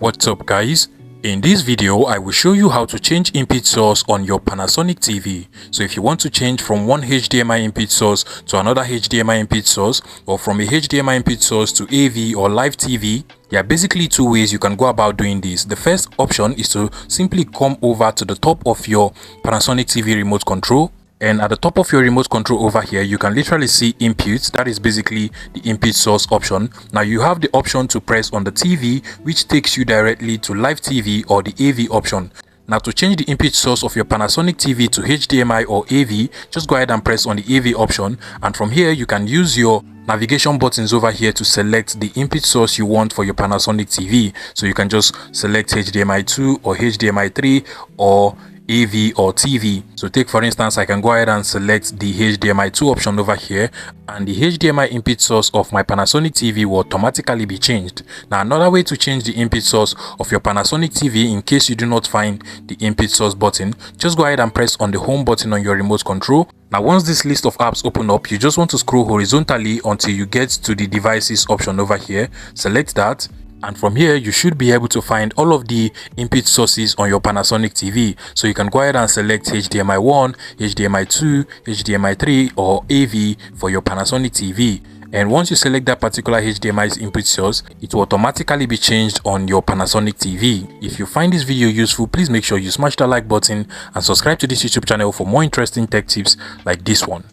What's up guys? In this video, I will show you how to change input source on your Panasonic TV. So if you want to change from one HDMI input source to another HDMI input source, or from a HDMI input source to AV or live TV, there are basically two ways you can go about doing this. The first option is to simply come over to the top of your Panasonic TV remote control. And at the top of your remote control over here, you can literally see inputs. That is basically the input source option. Now you have the option to press on the TV, which takes you directly to live TV or the AV option. Now to change the input source of your Panasonic TV to HDMI or AV, just go ahead and press on the AV option. And from here, you can use your navigation buttons over here to select the input source you want for your Panasonic TV. So you can just select HDMI 2 or HDMI 3 or AV or TV. So take for instance, I can go ahead and select the HDMI 2 option over here, and the HDMI input source of my Panasonic TV will automatically be changed. Now another way to change the input source of your Panasonic TV in case you do not find the input source button, just go ahead and press on the home button on your remote control. Now once this list of apps open up, you just want to scroll horizontally until you get to the devices option over here. Select that. And from here, you should be able to find all of the input sources on your Panasonic TV. So you can go ahead and select HDMI 1, HDMI 2, HDMI 3 or AV for your Panasonic TV. And once you select that particular HDMI's input source, it will automatically be changed on your Panasonic TV. If you find this video useful, please make sure you smash the like button and subscribe to this YouTube channel for more interesting tech tips like this one.